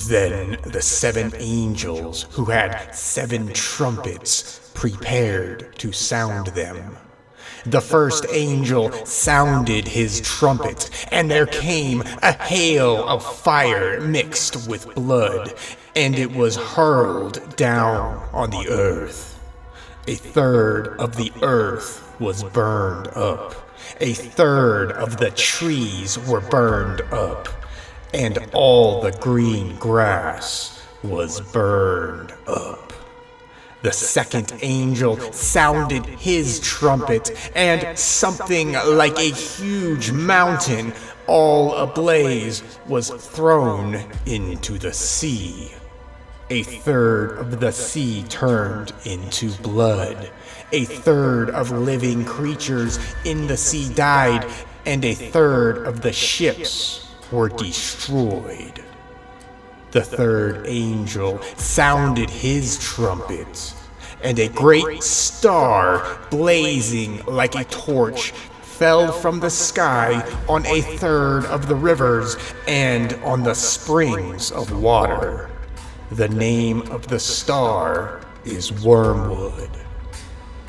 Then the 7 angels who had 7 trumpets prepared to sound them. The first angel sounded his trumpet, and there came a hail of fire mixed with blood, and it was hurled down on the earth. A third of the earth was burned up. A third of the trees were burned up, and all the green grass was burned up. The second angel sounded his trumpet, and something like a huge mountain, all ablaze, was thrown into the sea. A third of the sea turned into blood. A third of living creatures in the sea died, and a third of the ships were destroyed. The third angel sounded his trumpet, and a great star, blazing like a torch, fell from the sky on a third of the rivers and on the springs of water. The name of the star is Wormwood.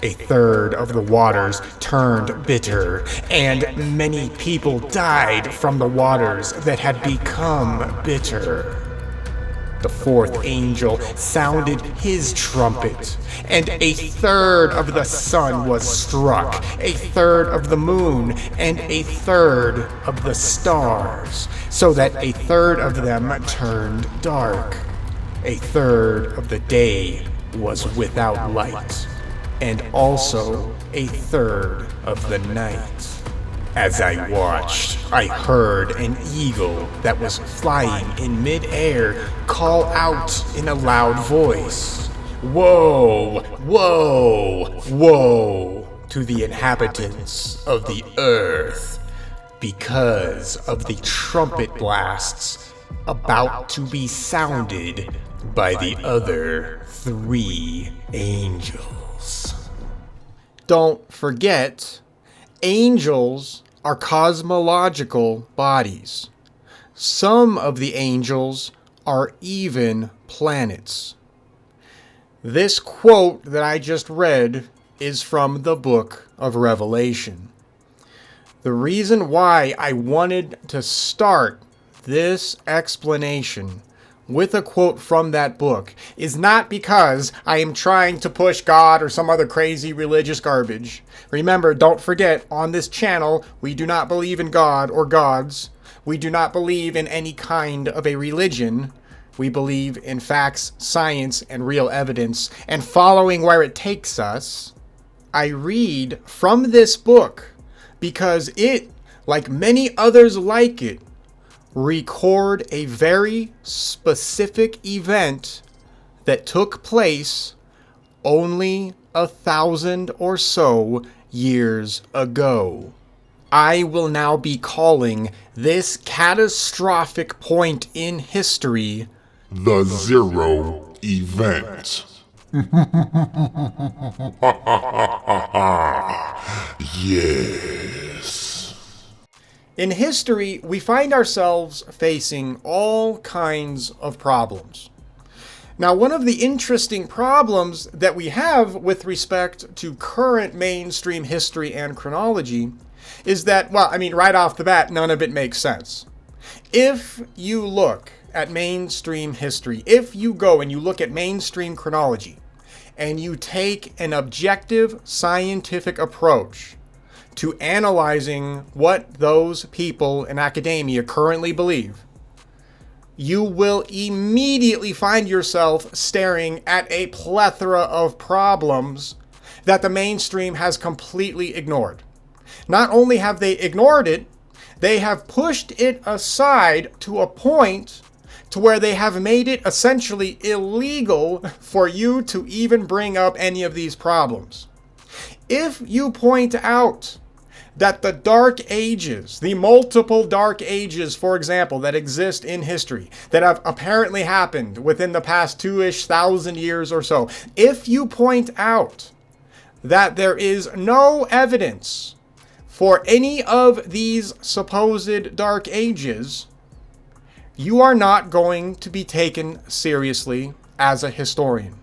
A third of the waters turned bitter, and many people died from the waters that had become bitter. The fourth angel sounded his trumpet, and a third of the sun was struck, a third of the moon, and a third of the stars, so that a third of them turned dark. A third of the day was without light, and also a third of the night. As I watched, I heard an eagle that was flying in mid-air call out in a loud voice, "Woe, woe, woe to the inhabitants of the earth, because of the trumpet blasts about to be sounded by the other 3 angels." Don't forget, angels are cosmological bodies. Some of the angels are even planets. This quote that I just read is from the book of Revelation. The reason why I wanted to start this explanation with a quote from that book is not because I am trying to push God or some other crazy religious garbage. Remember, don't forget, on this channel, we do not believe in God or gods. We do not believe in any kind of a religion. We believe in facts, science, and real evidence, and following where it takes us. I read from this book because it, like many others like it, record a very specific event that took place only 1,000 or so years ago. I will now be calling this catastrophic point in history the Zero Event. Yes. In history, we find ourselves facing all kinds of problems. Now, one of the interesting problems that we have with respect to current mainstream history and chronology is that, right off the bat, none of it makes sense. If you look at mainstream history, if you go and you look at mainstream chronology, and you take an objective scientific approach to analyzing what those people in academia currently believe, you will immediately find yourself staring at a plethora of problems that the mainstream has completely ignored. Not only have they ignored it, they have pushed it aside to a point to where they have made it essentially illegal for you to even bring up any of these problems. If you point out that the Dark Ages, the multiple Dark Ages, for example, that exist in history, that have apparently happened within the past 2,000 years or so, if you point out that there is no evidence for any of these supposed Dark Ages, you are not going to be taken seriously as a historian.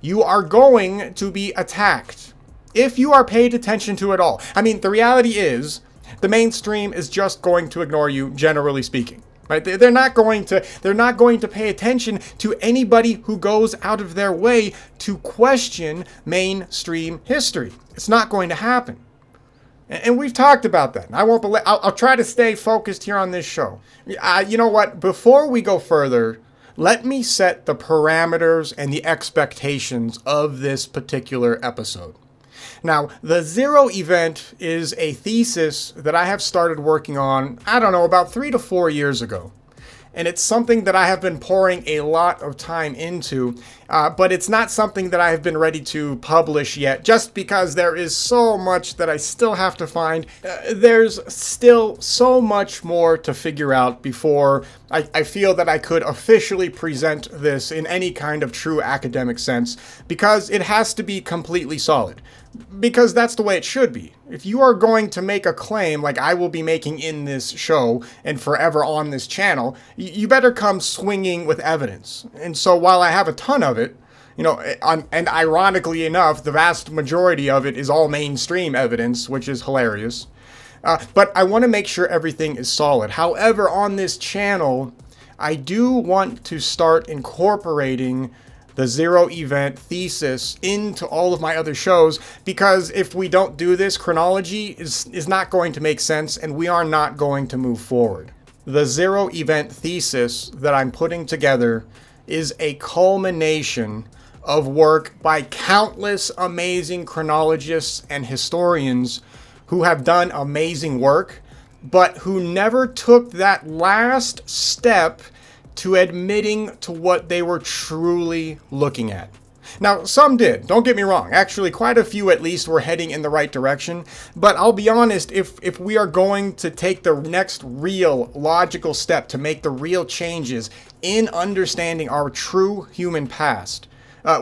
You are going to be attacked if you are paid attention to at all. I mean, the reality is the mainstream is just going to ignore you, generally speaking. Right? They're not going to pay attention to anybody who goes out of their way to question mainstream history. It's not going to happen. And we've talked about that. I'll try to stay focused here on this show. You know what? Before we go further, let me set the parameters and the expectations of this particular episode. Now, the Zero event is a thesis that I have started working on, about 3 to 4 years ago. And it's something that I have been pouring a lot of time into, but it's not something that I have been ready to publish yet, just because there is so much that I still have to find. There's still so much more to figure out before I feel that I could officially present this in any kind of true academic sense, because it has to be completely solid. Because that's the way it should be. If you are going to make a claim like I will be making in this show and forever on this channel, you better come swinging with evidence. And so while I have a ton of it, and ironically enough, the vast majority of it is all mainstream evidence, which is hilarious. But I want to make sure everything is solid. However, on this channel, I do want to start incorporating the Zero event thesis into all of my other shows, because if we don't do this, chronology is not going to make sense and we are not going to move forward. The Zero event thesis that I'm putting together is a culmination of work by countless amazing chronologists and historians who have done amazing work, but who never took that last step to admitting to what they were truly looking at. Now, some did, don't get me wrong. Actually, quite a few at least were heading in the right direction. But I'll be honest, if we are going to take the next real logical step to make the real changes in understanding our true human past,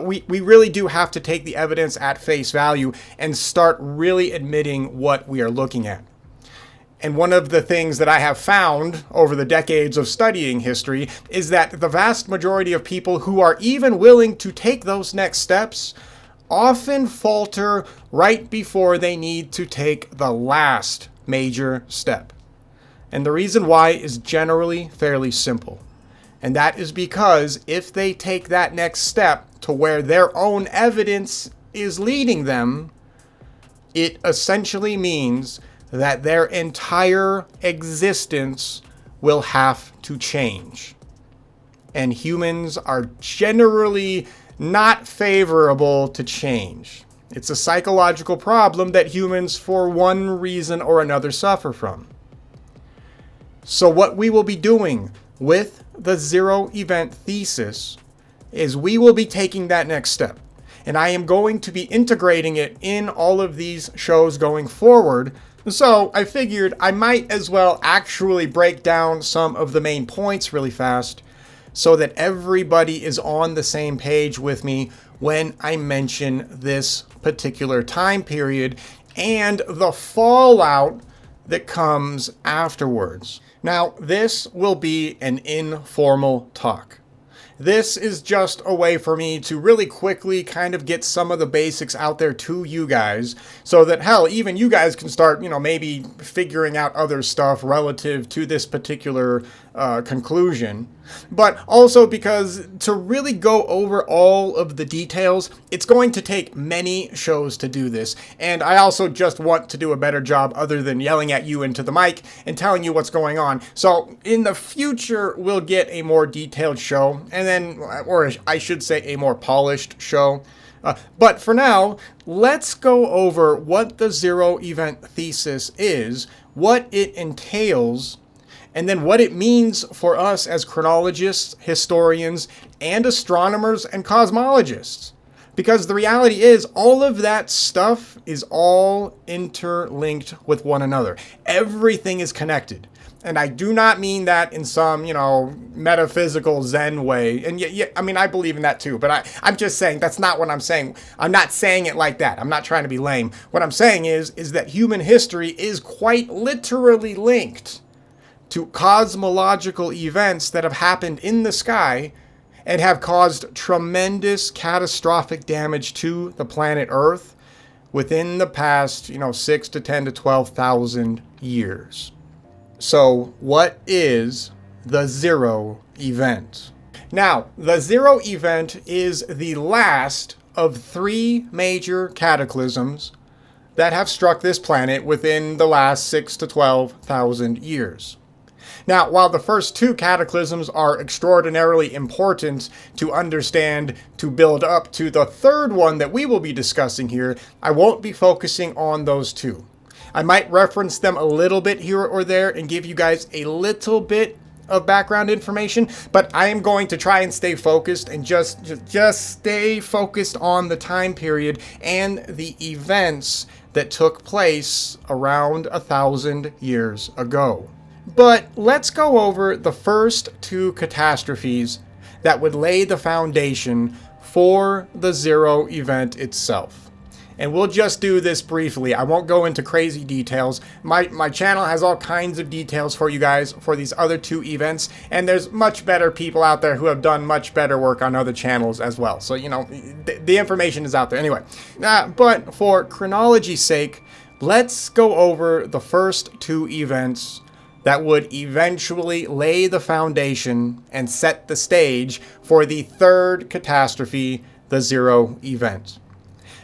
we really do have to take the evidence at face value and start really admitting what we are looking at. And one of the things that I have found over the decades of studying history is that the vast majority of people who are even willing to take those next steps often falter right before they need to take the last major step. And the reason why is generally fairly simple. And that is because if they take that next step to where their own evidence is leading them, it essentially means that their entire existence will have to change. And humans are generally not favorable to change. It's a psychological problem that humans, for one reason or another, suffer from. So what we will be doing with the Zero event thesis is we will be taking that next step. And I am going to be integrating it in all of these shows going forward. So I figured I might as well actually break down some of the main points really fast so that everybody is on the same page with me when I mention this particular time period and the fallout that comes afterwards. Now, this will be an informal talk. This is just a way for me to really quickly kind of get some of the basics out there to you guys so that, hell, even you guys can start, maybe figuring out other stuff relative to this particular conclusion. But also because to really go over all of the details, it's going to take many shows to do this. And I also just want to do a better job other than yelling at you into the mic and telling you what's going on. So in the future, we'll get a more detailed show, and then, or I should say a more polished show. But for now, let's go over what the Zero event thesis is, what it entails, and then what it means for us as chronologists, historians, and astronomers and cosmologists. Because the reality is, all of that stuff is all interlinked with one another. Everything is connected. And I do not mean that in some, metaphysical Zen way. And I believe in that too. But I'm just saying that's not what I'm saying. I'm not saying it like that. I'm not trying to be lame. What I'm saying is that human history is quite literally linked to cosmological events that have happened in the sky and have caused tremendous catastrophic damage to the planet Earth within the past, 6 to 10 to 12,000 years. So what is the zero event? Now, the zero event is the last of 3 major cataclysms that have struck this planet within the last 6 to 12,000 years. Now, while the first 2 cataclysms are extraordinarily important to understand to build up to the third one that we will be discussing here, I won't be focusing on those 2. I might reference them a little bit here or there and give you guys a little bit of background information, but I am going to try and stay focused and just stay focused on the time period and the events that took place around 1,000 years ago. But let's go over the first 2 catastrophes that would lay the foundation for the zero event itself. And we'll just do this briefly. I won't go into crazy details. My channel has all kinds of details for you guys for these other 2 events, and there's much better people out there who have done much better work on other channels as well. So, the information is out there. Anyway, but for chronology's sake, let's go over the first 2 events that would eventually lay the foundation and set the stage for the third catastrophe, the zero event.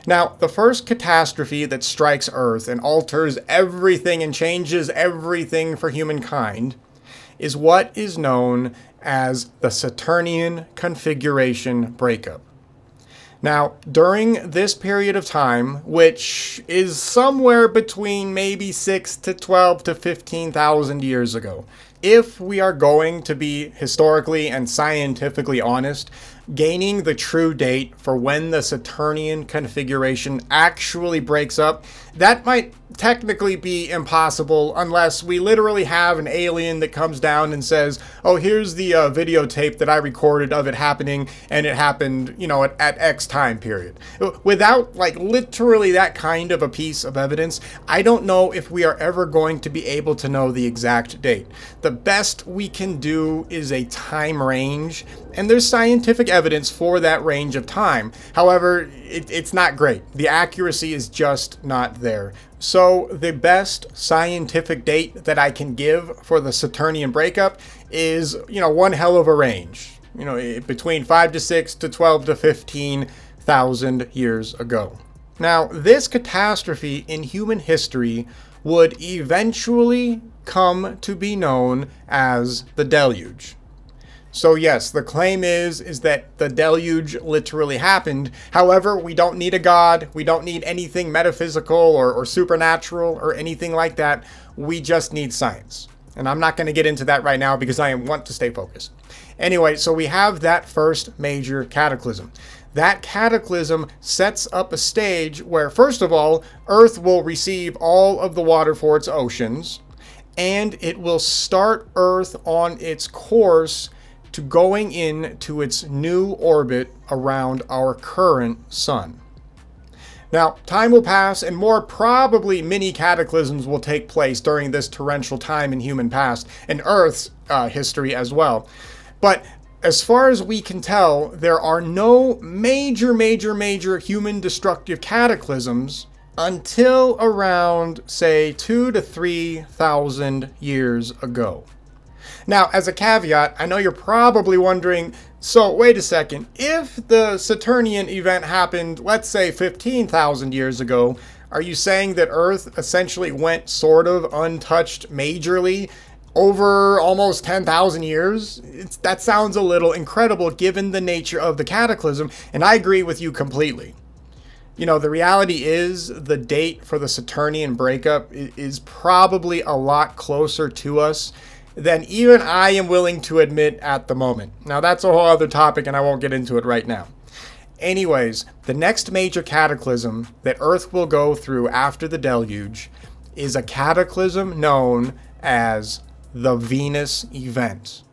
Now, the first catastrophe that strikes Earth and alters everything and changes everything for humankind is what is known as the Saturnian configuration breakup. Now, during this period of time, which is somewhere between maybe 6 to 12 to 15,000 years ago, if we are going to be historically and scientifically honest, gaining the true date for when the Saturnian configuration actually breaks up, that might technically be impossible unless we literally have an alien that comes down and says, oh, here's the videotape that I recorded of it happening, and it happened, at X time period. Without, literally that kind of a piece of evidence, I don't know if we are ever going to be able to know the exact date. The best we can do is a time range, and there's scientific evidence for that range of time. However, it's not great. The accuracy is just not there. So the best scientific date that I can give for the Saturnian breakup is, one hell of a range. Between 5 to 6 to 12 to 15,000 years ago. Now, this catastrophe in human history would eventually come to be known as the deluge. So yes, the claim is that the deluge literally happened. However, we don't need a god. We don't need anything metaphysical or supernatural or anything like that. We just need science. And I'm not going to get into that right now because I want to stay focused. Anyway, so we have that first major cataclysm. That cataclysm sets up a stage where, first of all, Earth will receive all of the water for its oceans, and it will start Earth on its course to going into its new orbit around our current sun. Now, time will pass, and more probably many cataclysms will take place during this torrential time in human past, and Earth's history as well. But as far as we can tell, there are no major human destructive cataclysms until around, say, 2,000 to 3,000 years ago. Now, as a caveat, I know you're probably wondering, so wait a second, if the Saturnian event happened, let's say 15,000 years ago, are you saying that Earth essentially went sort of untouched majorly over almost 10,000 years? That sounds a little incredible given the nature of the cataclysm, and I agree with you completely. The reality is the date for the Saturnian breakup is probably a lot closer to us than even I am willing to admit at the moment. Now, that's a whole other topic, and I won't get into it right now. Anyways, the next major cataclysm that Earth will go through after the deluge is a cataclysm known as the Venus event.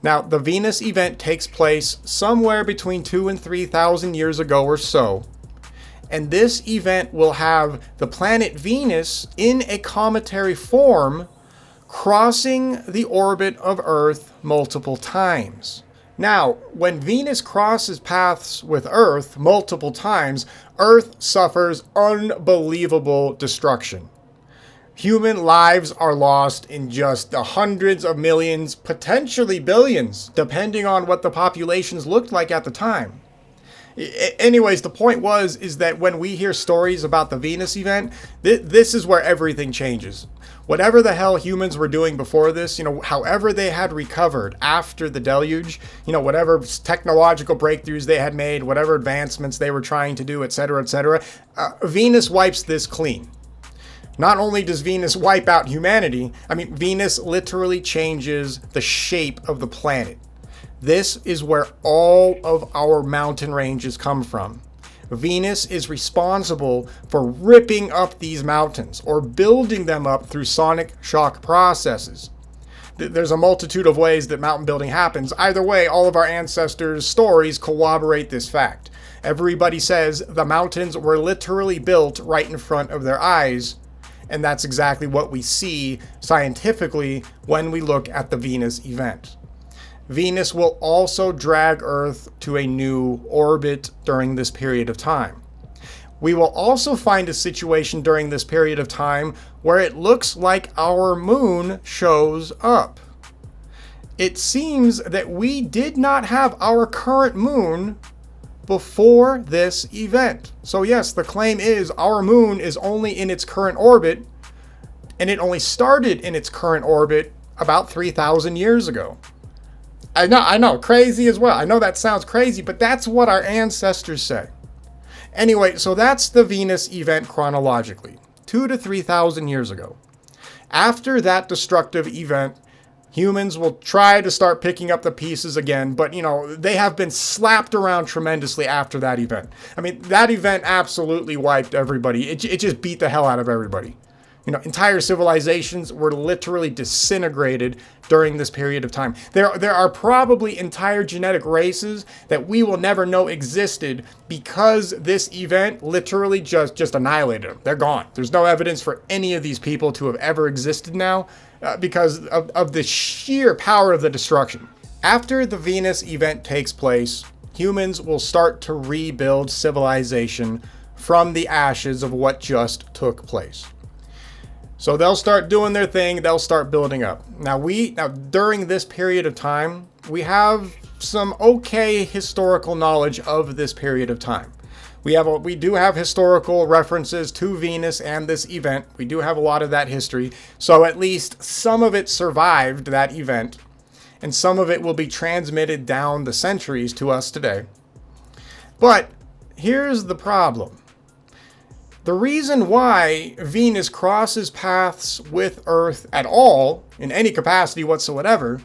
Now, the Venus event takes place somewhere between 2,000 and 3,000 years ago or so. And this event will have the planet Venus in a cometary form crossing the orbit of Earth multiple times. Now, when Venus crosses paths with Earth multiple times, Earth suffers unbelievable destruction. Human lives are lost in just the hundreds of millions, potentially billions, depending on what the populations looked like at the time. Anyways, the point is that when we hear stories about the Venus event, this is where everything changes. Whatever the hell humans were doing before this, however they had recovered after the deluge, whatever technological breakthroughs they had made, whatever advancements they were trying to do, etc., Venus wipes this clean. Not only does Venus wipe out humanity, Venus literally changes the shape of the planet. This is where all of our mountain ranges come from. Venus is responsible for ripping up these mountains or building them up through sonic shock processes. There's a multitude of ways that mountain building happens. Either way, all of our ancestors' stories corroborate this fact. Everybody says the mountains were literally built right in front of their eyes. And that's exactly what we see scientifically when we look at the Venus event. Venus will also drag Earth to a new orbit during this period of time. We will also find a situation during this period of time where it looks like our moon shows up. It seems that we did not have our current moon before this event. So yes, the claim is our moon is only in its current orbit, and it only started in its current orbit about 3,000 years ago. I know, crazy as well. I know that sounds crazy, but that's what our ancestors say. Anyway, so that's the Venus event chronologically, 2,000 to 3,000 years ago. After that destructive event, humans will try to start picking up the pieces again, but they have been slapped around tremendously after that event. That event absolutely wiped everybody. It just beat the hell out of everybody. Entire civilizations were literally disintegrated during this period of time. There are probably entire genetic races that we will never know existed because this event literally just annihilated them. They're gone. There's no evidence for any of these people to have ever existed now because of the sheer power of the destruction. After the Venus event takes place, humans will start to rebuild civilization from the ashes of what just took place. So they'll start doing their thing, they'll start building up. Now during this period of time, we have some okay historical knowledge of this period of time. We do have historical references to Venus and this event. We do have a lot of that history. So at least some of it survived that event, and some of it will be transmitted down the centuries to us today. But here's the problem. The reason why Venus crosses paths with Earth at all, in any capacity whatsoever,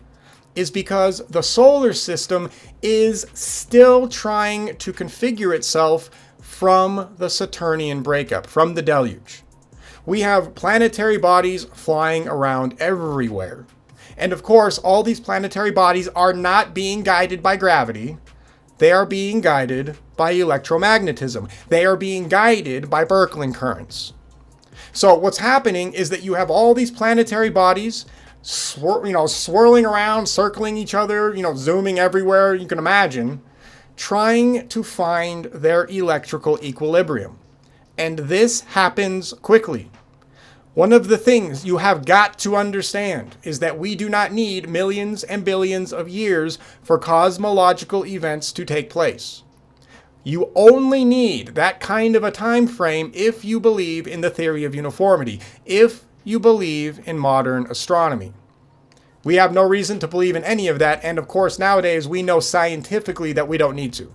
is because the solar system is still trying to configure itself from the Saturnian breakup, from the deluge. We have planetary bodies flying around everywhere. And of course, all these planetary bodies are not being guided by gravity. They are being guided by electromagnetism. They are being guided by Birkeland currents. So what's happening is that you have all these planetary bodies swirling around, circling each other, zooming everywhere you can imagine, trying to find their electrical equilibrium. And this happens quickly. One of the things you have got to understand is that we do not need millions and billions of years for cosmological events to take place. You only need that kind of a time frame if you believe in the theory of uniformity, if you believe in modern astronomy. We have no reason to believe in any of that, and of course nowadays we know scientifically that we don't need to.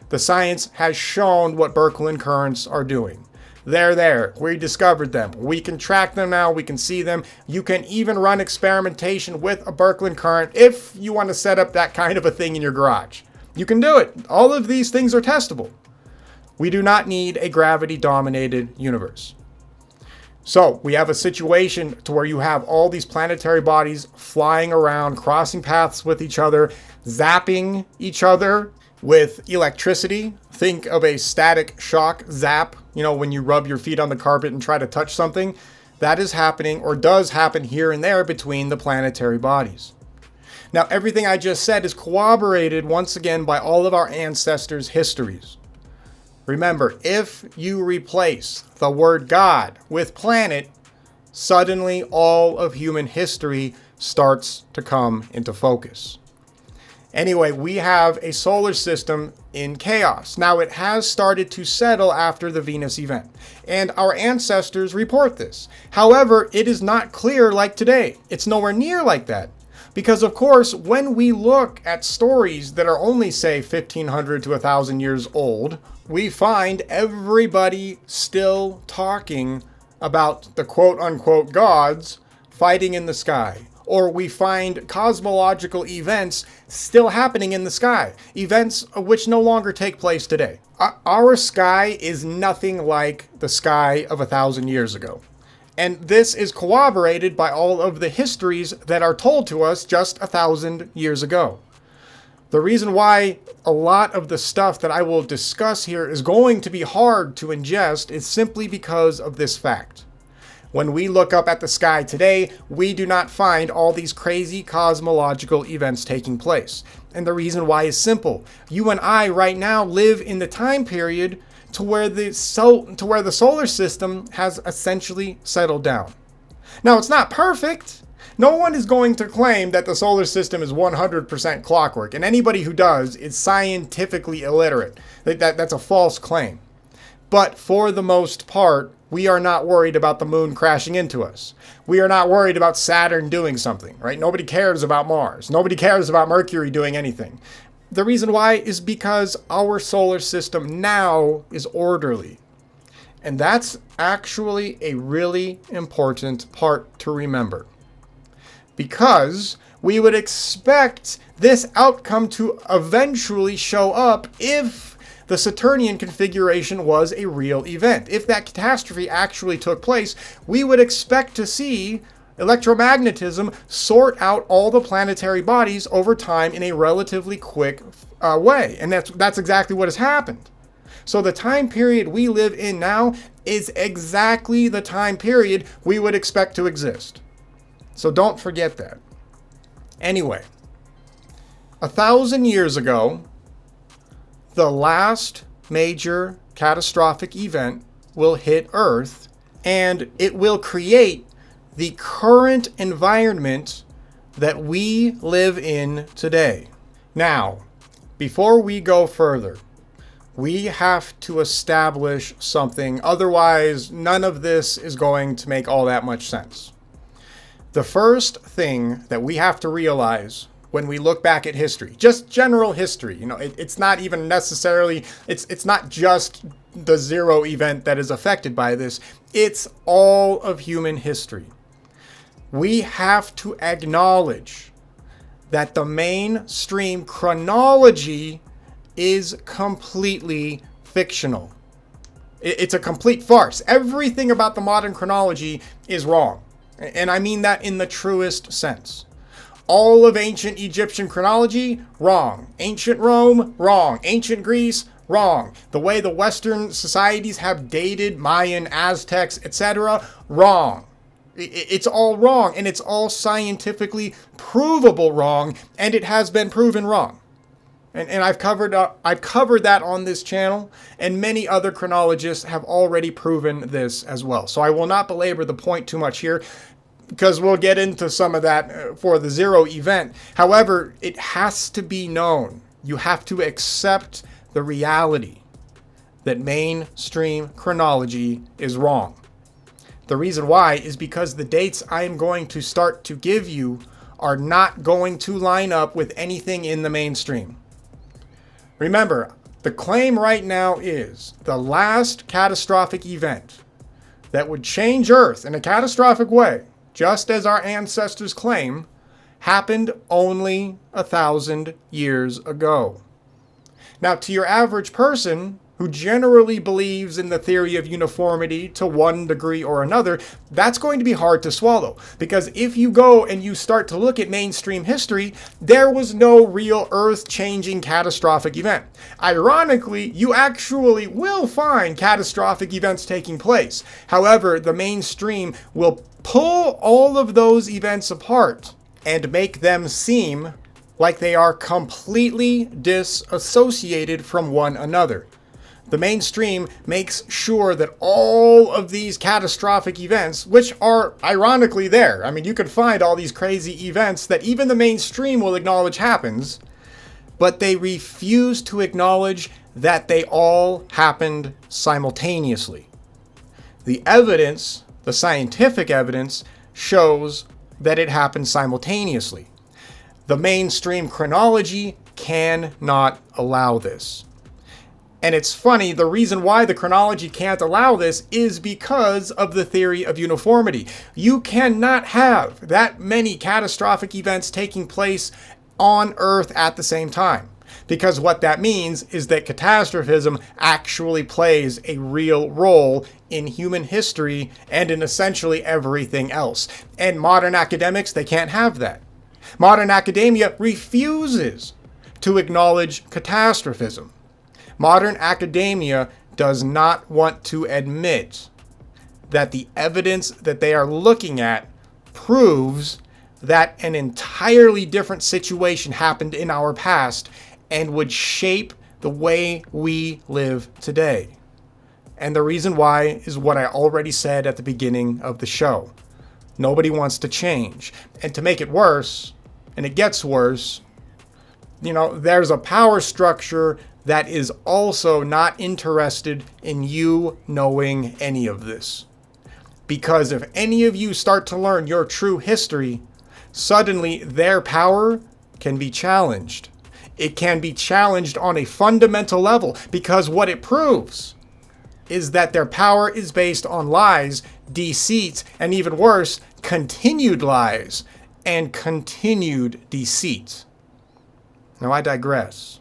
The science has shown what Birkeland currents are doing. They're there. We discovered them. We can track them now. We can see them. You can even run experimentation with a Birkeland current if you want to set up that kind of a thing in your garage. You can do it. All of these things are testable. We do not need a gravity-dominated universe. So we have a situation to where you have all these planetary bodies flying around, crossing paths with each other, zapping each other with electricity. Think of a static shock zap, when you rub your feet on the carpet and try to touch something. that is happening or does happen here and there between the planetary bodies. Now, everything I just said is corroborated once again by all of our ancestors' histories. Remember, if you replace the word God with planet, suddenly all of human history starts to come into focus. Anyway, we have a solar system in chaos. Now, it has started to settle after the Venus event, and our ancestors report this. However, it is not clear like today. It's nowhere near like that. Because, of course, when we look at stories that are only, say, 1,500 to 1,000 years old, we find everybody still talking about the quote-unquote gods fighting in the sky. Or we find cosmological events still happening in the sky, events which no longer take place today. Our sky is nothing like the sky of 1,000 years ago. And this is corroborated by all of the histories that are told to us just 1,000 years ago. The reason why a lot of the stuff that I will discuss here is going to be hard to ingest is simply because of this fact. When we look up at the sky today, we do not find all these crazy cosmological events taking place. And the reason why is simple. You and I right now live in the time period to where the solar system has essentially settled down. Now, it's not perfect. No one is going to claim that the solar system is 100% clockwork, and anybody who does is scientifically illiterate. That's a false claim. But for the most part, we are not worried about the moon crashing into us. We are not worried about Saturn doing something, right? Nobody cares about Mars. Nobody cares about Mercury doing anything. The reason why is because our solar system now is orderly. And that's actually a really important part to remember. Because we would expect this outcome to eventually show up if the Saturnian configuration was a real event. If that catastrophe actually took place, we would expect to see electromagnetism sort out all the planetary bodies over time in a relatively quick way. And that's exactly what has happened. So the time period we live in now is exactly the time period we would expect to exist. So don't forget that. Anyway, 1,000 years ago, the last major catastrophic event will hit Earth, and it will create the current environment that we live in today. Now, before we go further, we have to establish something, otherwise none of this is going to make all that much sense. The first thing that we have to realize when we look back at history, just general history, it's not even necessarily, it's not just the zero event that is affected by this, it's all of human history. We have to acknowledge that the mainstream chronology is completely fictional. It's a complete farce. Everything about the modern chronology is wrong. And I mean that in the truest sense. All of ancient Egyptian chronology, wrong. Ancient Rome, wrong. Ancient Greece, wrong. The way the Western societies have dated Mayan, Aztecs, etc., wrong. It's all wrong, and it's all scientifically provable wrong, and it has been proven wrong. And I've covered that on this channel, and many other chronologists have already proven this as well. So I will not belabor the point too much here, because we'll get into some of that for the zero event. However, it has to be known. You have to accept the reality that mainstream chronology is wrong. The reason why is because the dates I am going to start to give you are not going to line up with anything in the mainstream. Remember, the claim right now is the last catastrophic event that would change Earth in a catastrophic way, just as our ancestors claim, happened only 1,000 years ago. Now, to your average person, who generally believes in the theory of uniformity to one degree or another, that's going to be hard to swallow. Because if you go and you start to look at mainstream history, there was no real earth-changing catastrophic event. Ironically, you actually will find catastrophic events taking place. However, the mainstream will pull all of those events apart and make them seem like they are completely disassociated from one another. The mainstream makes sure that all of these catastrophic events, which are ironically there, I mean, you could find all these crazy events that even the mainstream will acknowledge happens, but they refuse to acknowledge that they all happened simultaneously. The evidence, the scientific evidence, shows that it happened simultaneously. The mainstream chronology cannot allow this. And it's funny, the reason why the chronology can't allow this is because of the theory of uniformity. You cannot have that many catastrophic events taking place on Earth at the same time. Because what that means is that catastrophism actually plays a real role in human history and in essentially everything else. And modern academics, they can't have that. Modern academia refuses to acknowledge catastrophism. Modern academia does not want to admit that the evidence that they are looking at proves that an entirely different situation happened in our past and would shape the way we live today. And the reason why is what I already said at the beginning of the show. Nobody wants to change. And to make it worse, and it gets worse, there's a power structure that is also not interested in you knowing any of this. Because if any of you start to learn your true history, suddenly their power can be challenged. It can be challenged on a fundamental level because what it proves is that their power is based on lies, deceit, and even worse, continued lies and continued deceit. Now I digress.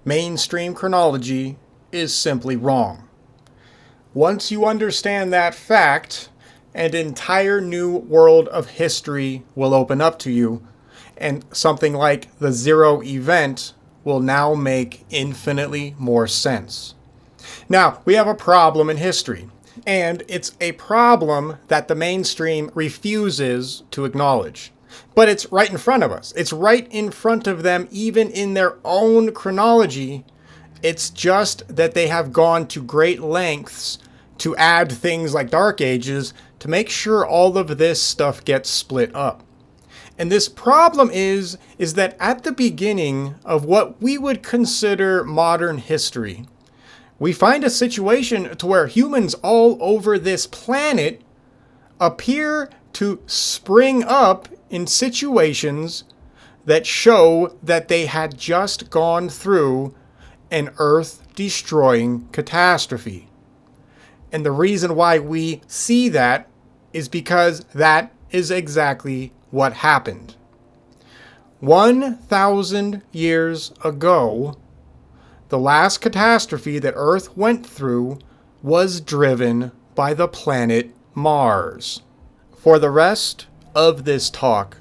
Mainstream chronology is simply wrong. Once you understand that fact, an entire new world of history will open up to you, and something like the zero event will now make infinitely more sense. Now, we have a problem in history, and it's a problem that the mainstream refuses to acknowledge. But it's right in front of us. It's right in front of them, even in their own chronology. It's just that they have gone to great lengths to add things like Dark Ages to make sure all of this stuff gets split up. And this problem is that at the beginning of what we would consider modern history, we find a situation to where humans all over this planet appear to spring up in situations that show that they had just gone through an earth-destroying catastrophe. And the reason why we see that is because that is exactly what happened. 1,000 years ago, the last catastrophe that Earth went through was driven by the planet Mars. For the rest of this talk,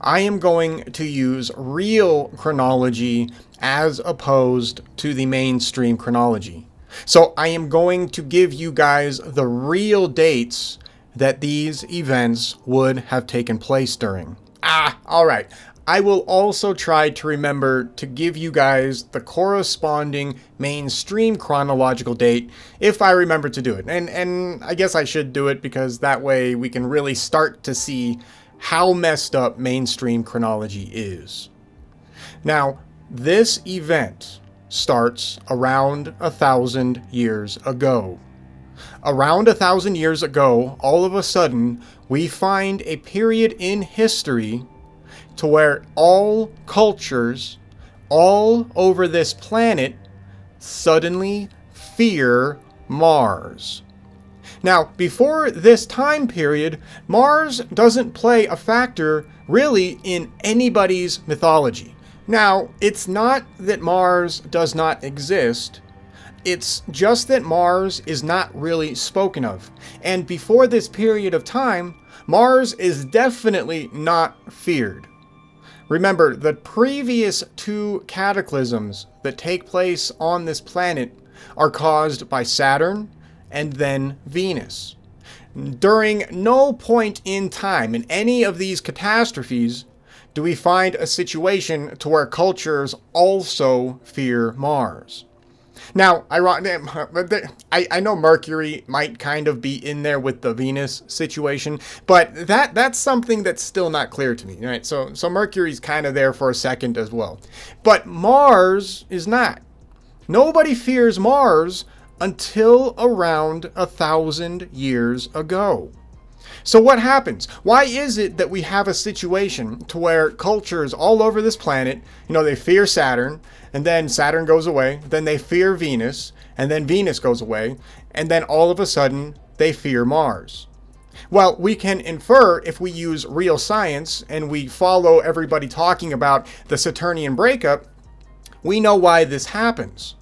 I am going to use real chronology as opposed to the mainstream chronology. So I am going to give you guys the real dates that these events would have taken place during. All right. I will also try to remember to give you guys the corresponding mainstream chronological date if I remember to do it. And I guess I should do it because that way we can really start to see how messed up mainstream chronology is. Now, this event starts around 1,000 years ago. Around 1,000 years ago, all of a sudden, we find a period in history to where all cultures all over this planet suddenly fear Mars. Now, before this time period, Mars doesn't play a factor really in anybody's mythology. Now, it's not that Mars does not exist. It's just that Mars is not really spoken of. And before this period of time, Mars is definitely not feared. Remember, the previous two cataclysms that take place on this planet are caused by Saturn and then Venus. During no point in time in any of these catastrophes do we find a situation to where cultures also fear Mars. Now, I know Mercury might kind of be in there with the Venus situation, but that's something that's still not clear to me, right? So Mercury's kind of there for a second as well. But Mars is not. Nobody fears Mars until around 1,000 years ago. So what happens? Why is it that we have a situation to where cultures all over this planet, they fear Saturn, and then Saturn goes away, then they fear Venus, and then Venus goes away, and then all of a sudden they fear Mars? Well, we can infer if we use real science and we follow everybody talking about the Saturnian breakup, we know why this happens.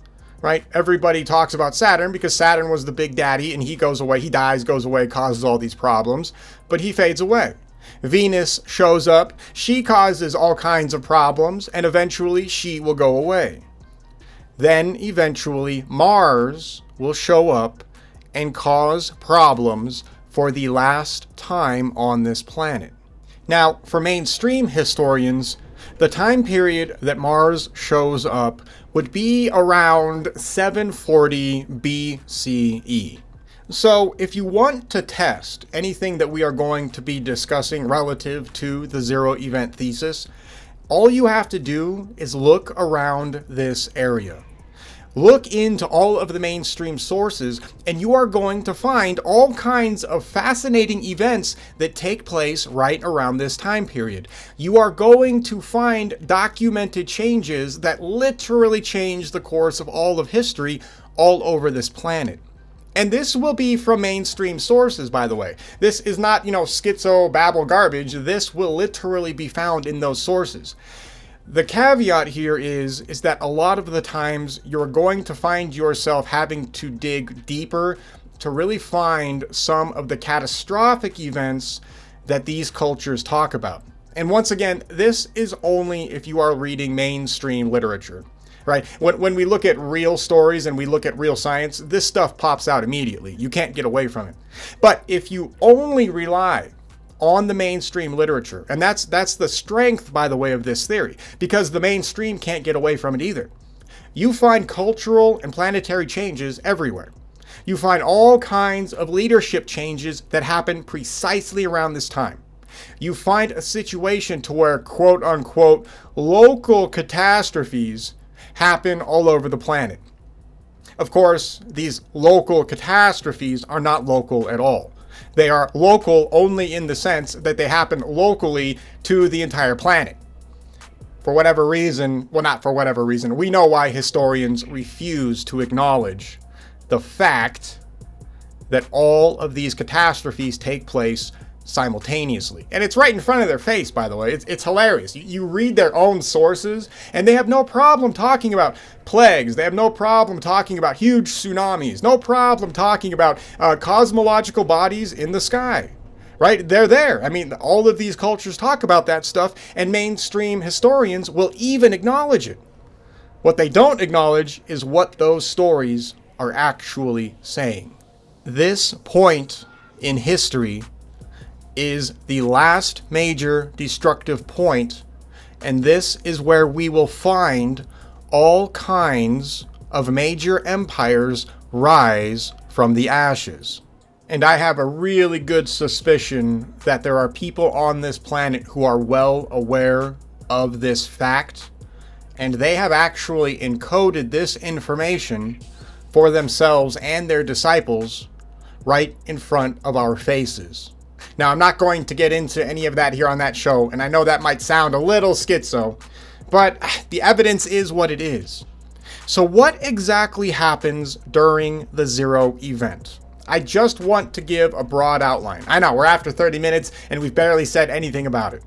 Right? Everybody talks about Saturn because Saturn was the big daddy and he goes away, he dies, goes away, causes all these problems, but he fades away. Venus shows up, she causes all kinds of problems, and eventually she will go away. Then eventually Mars will show up and cause problems for the last time on this planet. Now, for mainstream historians, the time period that Mars shows up would be around 740 BCE. So if you want to test anything that we are going to be discussing relative to the zero event thesis, all you have to do is look around this area. Look into all of the mainstream sources, and you are going to find all kinds of fascinating events that take place right around this time period. You are going to find documented changes that literally change the course of all of history all over this planet. And this will be from mainstream sources, by the way. This is not, schizo babble garbage. This will literally be found in those sources. The caveat here is that a lot of the times you're going to find yourself having to dig deeper to really find some of the catastrophic events that these cultures talk about. And once again, this is only if you are reading mainstream literature, right? When we look at real stories and we look at real science, this stuff pops out immediately. You can't get away from it. But if you only rely on the mainstream literature, and that's the strength, by the way, of this theory, because the mainstream can't get away from it either. You find cultural and planetary changes everywhere. You find all kinds of leadership changes that happen precisely around this time. You find a situation to where, quote unquote, local catastrophes happen all over the planet. Of course, these local catastrophes are not local at all. They are local only in the sense that they happen locally to the entire planet. For whatever reason, well, not for whatever reason, we know why historians refuse to acknowledge the fact that all of these catastrophes take place simultaneously. And it's right in front of their face, by the way. It's hilarious. You read their own sources, and they have no problem talking about plagues. They have no problem talking about huge tsunamis. No problem talking about cosmological bodies in the sky. Right? They're there. I mean, all of these cultures talk about that stuff, and mainstream historians will even acknowledge it. What they don't acknowledge is what those stories are actually saying. This point in history is the last major destructive point, and this is where we will find all kinds of major empires rise from the ashes. And I have a really good suspicion that there are people on this planet who are well aware of this fact, and they have actually encoded this information for themselves and their disciples right in front of our faces. Now, I'm not going to get into any of that here on that show, and I know that might sound a little schizo, but the evidence is what it is. So what exactly happens during the zero event? I just want to give a broad outline. I know, we're after 30 minutes, and we've barely said anything about it.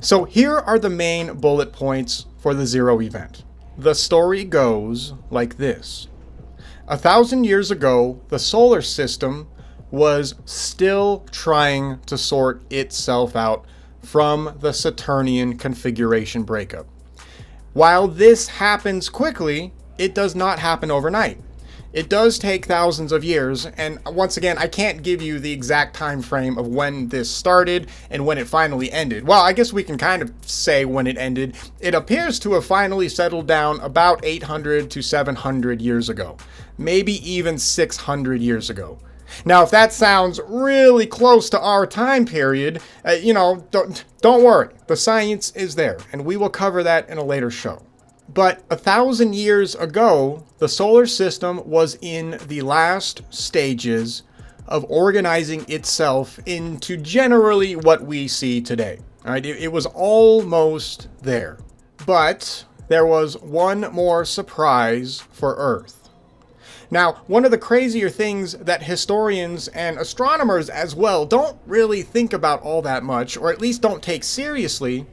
So here are the main bullet points for the zero event. The story goes like this. 1,000 years ago, the solar system was still trying to sort itself out from the Saturnian configuration breakup. While this happens quickly, it does not happen overnight. It does take thousands of years, and once again, I can't give you the exact time frame of when this started and when it finally ended. Well, I guess we can kind of say when it ended. It appears to have finally settled down about 800 to 700 years ago, maybe even 600 years ago. Now, if that sounds really close to our time period, don't worry. The science is there, and we will cover that in a later show. But 1,000 years ago, the solar system was in the last stages of organizing itself into generally what we see today. All right, it was almost there. But there was one more surprise for Earth. Now, one of the crazier things that historians and astronomers as well don't really think about all that much, or at least don't take seriously,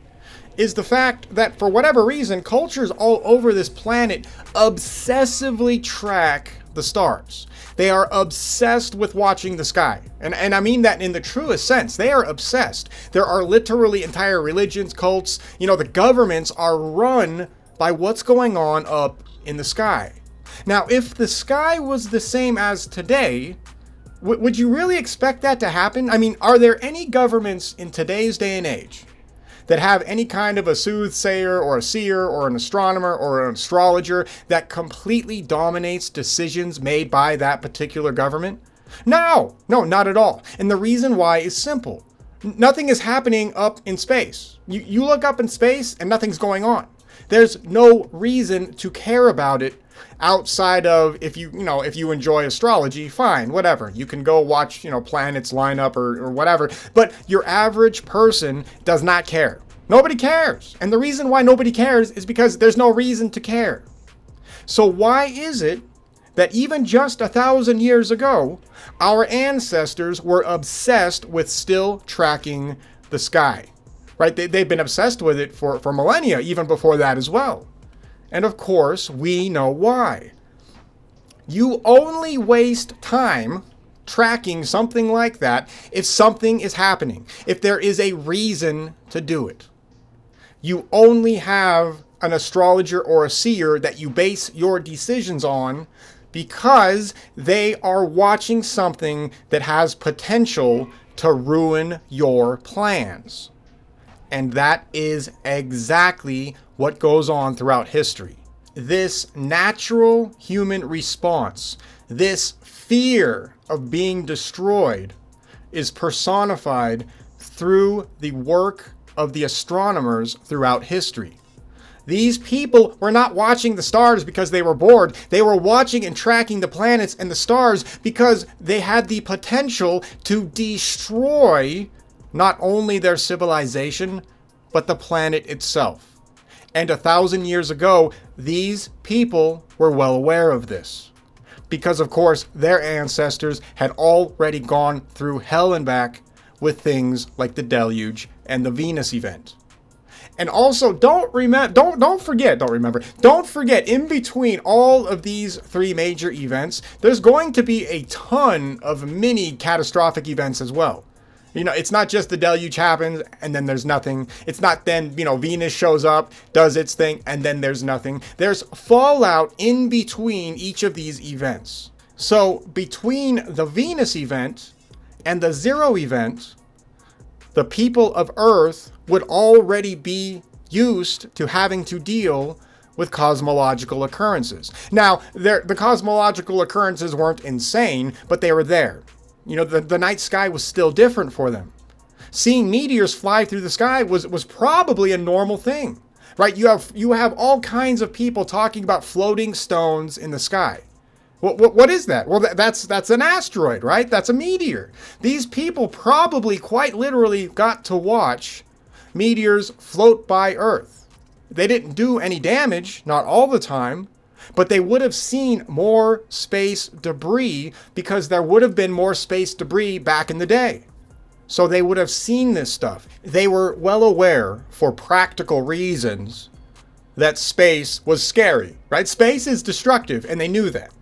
is the fact that for whatever reason, cultures all over this planet obsessively track the stars. They are obsessed with watching the sky. And I mean that in the truest sense. They are obsessed. There are literally entire religions, cults. The governments are run by what's going on up in the sky. Now, if the sky was the same as today, would you really expect that to happen? I mean, are there any governments in today's day and age that have any kind of a soothsayer or a seer or an astronomer or an astrologer that completely dominates decisions made by that particular government? No, not at all. And the reason why is simple. Nothing is happening up in space. You look up in space and nothing's going on. There's no reason to care about it outside of if you enjoy astrology, fine, whatever. You can go watch, planets line up or whatever. But your average person does not care. Nobody cares. And the reason why nobody cares is because there's no reason to care. So why is it that even just 1,000 years ago, our ancestors were obsessed with still tracking the sky? Right? They've been obsessed with it for millennia, even before that as well. And of course, we know why. You only waste time tracking something like that if something is happening, if there is a reason to do it. You only have an astrologer or a seer that you base your decisions on because they are watching something that has potential to ruin your plans. And that is exactly what goes on throughout history. This natural human response, this fear of being destroyed, is personified through the work of the astronomers throughout history. These people were not watching the stars because they were bored. They were watching and tracking the planets and the stars because they had the potential to destroy not only their civilization, but the planet itself. And 1,000 years ago, these people were well aware of this. Because, of course, their ancestors had already gone through hell and back with things like the deluge and the Venus event. And also, don't forget, in between all of these three major events, there's going to be a ton of mini catastrophic events as well. It's not just the deluge happens and then there's nothing. It's not then, Venus shows up, does its thing, and then there's nothing. There's fallout in between each of these events. So between the Venus event and the Zero event, the people of Earth would already be used to having to deal with cosmological occurrences. Now, the cosmological occurrences weren't insane, but they were there. The night sky was still different for them. Seeing meteors fly through the sky was probably a normal thing, right? You have all kinds of people talking about floating stones in the sky. What is that? Well, that's an asteroid, right? That's a meteor. These people probably quite literally got to watch meteors float by Earth. They didn't do any damage, not all the time, but they would have seen more space debris because there would have been more space debris back in the day. So they would have seen this stuff. They were well aware, for practical reasons, that space was scary, right? Space is destructive, and they knew that.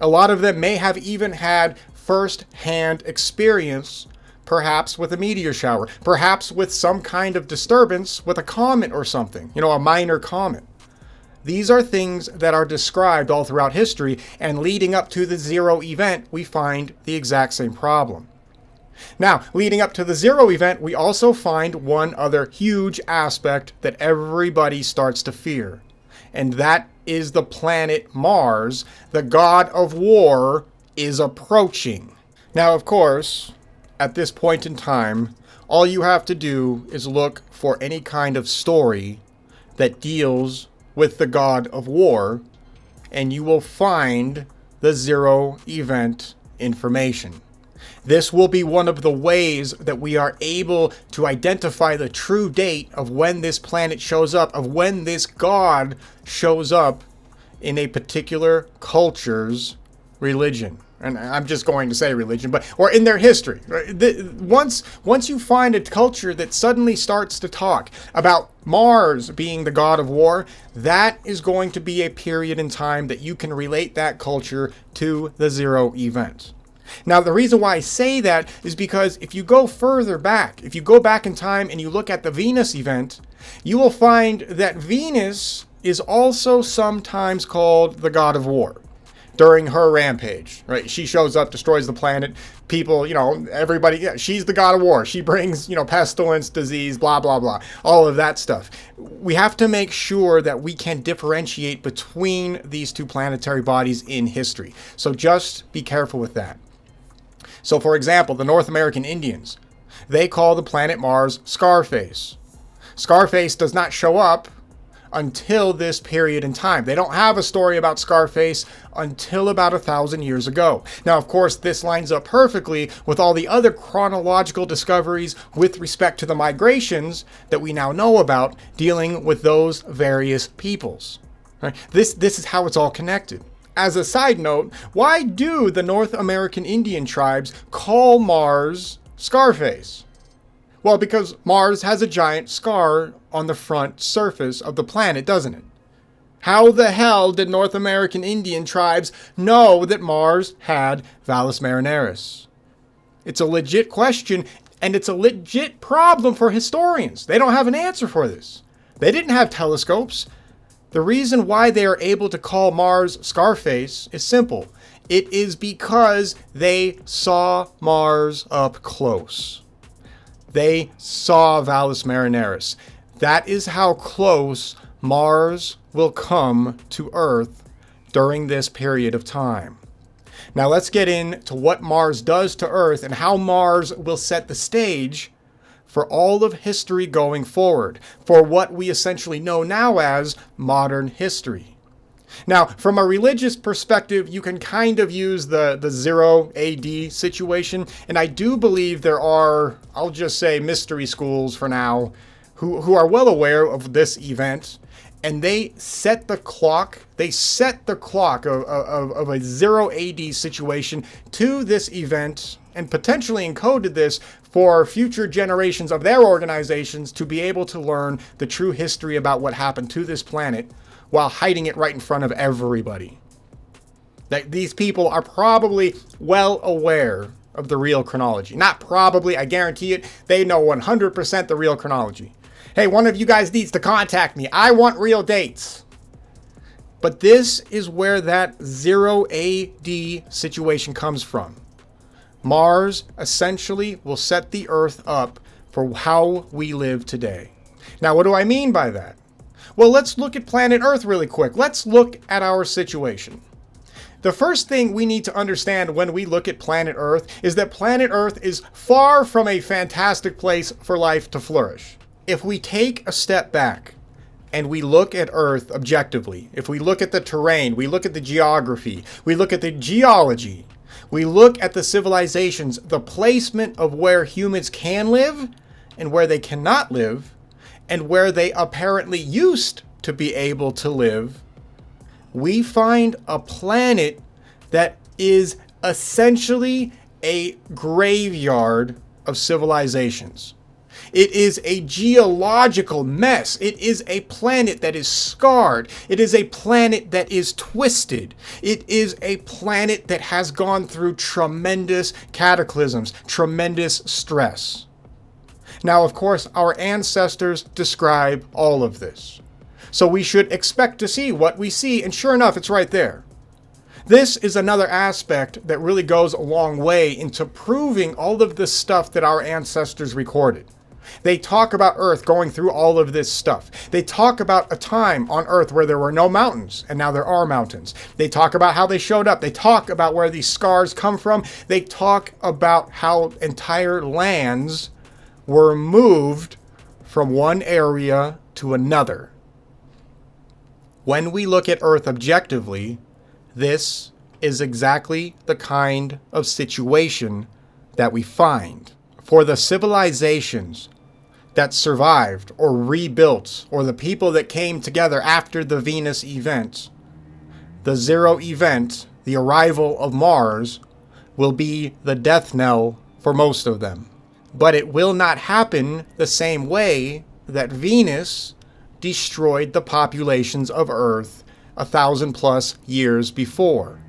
A lot of them may have even had first-hand experience, perhaps with a meteor shower, perhaps with some kind of disturbance with a comet or something, a minor comet. These are things that are described all throughout history, and leading up to the zero event, we find the exact same problem. Now, leading up to the zero event, we also find one other huge aspect that everybody starts to fear, and that is the planet Mars, the god of war, is approaching. Now, of course, at this point in time, all you have to do is look for any kind of story that deals with the god of war, and you will find the zero event information. This will be one of the ways that we are able to identify the true date of when this planet shows up, of when this god shows up in a particular culture's religion. And I'm just going to say religion, or in their history. Once you find a culture that suddenly starts to talk about Mars being the god of war, that is going to be a period in time that you can relate that culture to the zero event. Now, the reason why I say that is because if you go further back, if you go back in time and you look at the Venus event, you will find that Venus is also sometimes called the god of war during her rampage, right? She shows up, destroys the planet. People, everybody, she's the god of war. She brings, pestilence, disease, blah, blah, blah, all of that stuff. We have to make sure that we can differentiate between these two planetary bodies in history. So just be careful with that. So, for example, the North American Indians, they call the planet Mars Scarface. Scarface does not show up until this period in time. They don't have a story about Scarface until about 1,000 years ago. Now, of course, this lines up perfectly with all the other chronological discoveries with respect to the migrations that we now know about dealing with those various peoples. Right? This is how it's all connected. As a side note, why do the North American Indian tribes call Mars Scarface? Well, because Mars has a giant scar on the front surface of the planet, doesn't it? How the hell did North American Indian tribes know that Mars had Valles Marineris? It's a legit question, and it's a legit problem for historians. They don't have an answer for this. They didn't have telescopes. The reason why they are able to call Mars Scarface is simple. It is because they saw Mars up close. They saw Valles Marineris. That is how close Mars will come to Earth during this period of time. Now let's get into what Mars does to Earth and how Mars will set the stage for all of history going forward, for what we essentially know now as modern history. Now, from a religious perspective, you can kind of use the 0 AD situation, and I do believe there are, I'll just say, mystery schools for now, who are well aware of this event, and they set the clock of a 0 AD situation to this event, and potentially encoded this for future generations of their organizations to be able to learn the true history about what happened to this planet while hiding it right in front of everybody. That these people are probably well aware of the real chronology. Not probably, I guarantee it. They know 100% the real chronology. Hey, one of you guys needs to contact me. I want real dates. But this is where that 0 AD situation comes from. Mars essentially will set the Earth up for how we live today. Now, what do I mean by that? Well, let's look at planet Earth really quick. Let's look at our situation. The first thing we need to understand when we look at planet Earth is that planet Earth is far from a fantastic place for life to flourish. If we take a step back and we look at Earth objectively, if we look at the terrain, we look at the geography, we look at the geology, we look at the civilizations, the placement of where humans can live and where they cannot live, and where they apparently used to be able to live, we find a planet that is essentially a graveyard of civilizations. It is a geological mess. It is a planet that is scarred. It is a planet that is twisted. It is a planet that has gone through tremendous cataclysms, tremendous stress. Now, of course, our ancestors describe all of this. So we should expect to see what we see, and sure enough, it's right there. This is another aspect that really goes a long way into proving all of the stuff that our ancestors recorded. They talk about Earth going through all of this stuff. They talk about a time on Earth where there were no mountains, and now there are mountains. They talk about how they showed up. They talk about where these scars come from. They talk about how entire lands were moved from one area to another. When we look at Earth objectively, this is exactly the kind of situation that we find. For the civilizations that survived or rebuilt, or the people that came together after the Venus event, the zero event, the arrival of Mars, will be the death knell for most of them. But it will not happen the same way that Venus destroyed the populations of Earth 1,000+ years before.